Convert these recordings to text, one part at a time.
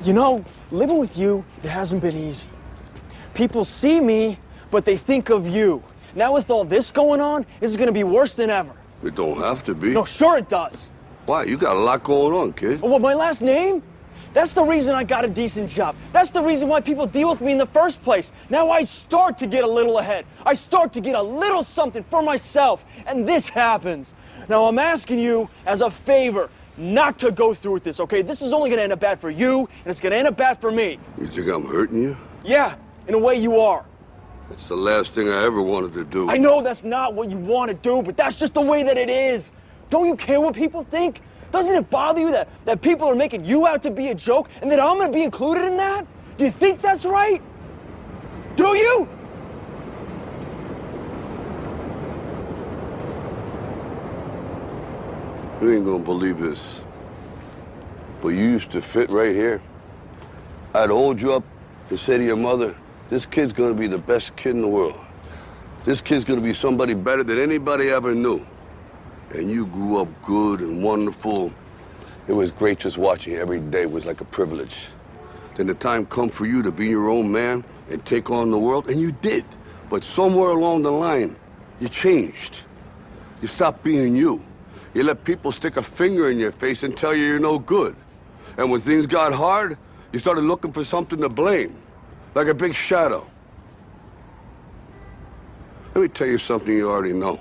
You know, living with you, it hasn't been easy. People see me, but they think of you. Now with all this going on, this is gonna be worse than ever. It don't have to be. No, sure it does. Why? You got a lot going on, kid. Well, my last name? That's the reason I got a decent job. That's the reason why people deal with me in the first place. Now I start to get a little ahead. I start to get a little something for myself, and this happens. Now I'm asking you as a favor not to go through with this, okay? This is only gonna end up bad for you, and it's gonna end up bad for me. You think I'm hurting you? Yeah, in a way you are. That's the last thing I ever wanted to do. I know that's not what you want to do, but that's just the way that it is. Don't you care what people think? Doesn't it bother you that people are making you out to be a joke and that I'm gonna be included in that? Do you think that's right? Do you? You ain't gonna believe this, but you used to fit right here. I'd hold you up and say to your mother, this kid's gonna be the best kid in the world. This kid's gonna be somebody better than anybody ever knew. And you grew up good and wonderful. It was great just watching you every day. It was like a privilege. Then the time come for you to be your own man and take on the world, and you did. But somewhere along the line, you changed. You stopped being you. You let people stick a finger in your face and tell you you're no good. And when things got hard, you started looking for something to blame, like a big shadow. Let me tell you something you already know.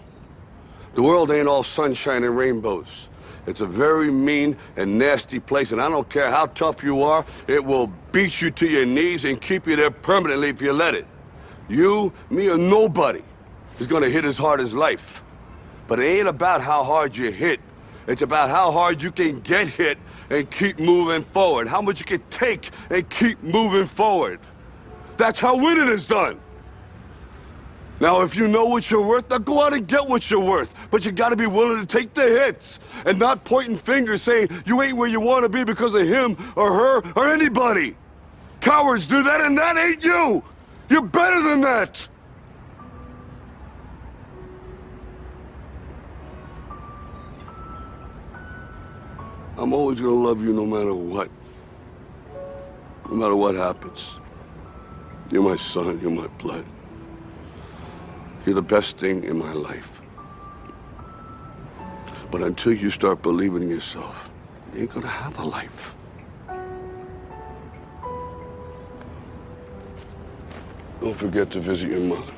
The world ain't all sunshine and rainbows. It's a very mean and nasty place, and I don't care how tough you are, it will beat you to your knees and keep you there permanently if you let it. You, me, or nobody is gonna hit as hard as life. But it ain't about how hard you hit. It's about how hard you can get hit and keep moving forward. How much you can take and keep moving forward. That's how winning is done. Now, if you know what you're worth, now go out and get what you're worth. But you gotta be willing to take the hits and not pointing fingers saying you ain't where you wanna be because of him or her or anybody. Cowards do that, and that ain't you. You're better than that. I'm always gonna love you no matter what. No matter what happens. You're my son, you're my blood. You're the best thing in my life. But until you start believing in yourself, you ain't gonna have a life. Don't forget to visit your mother.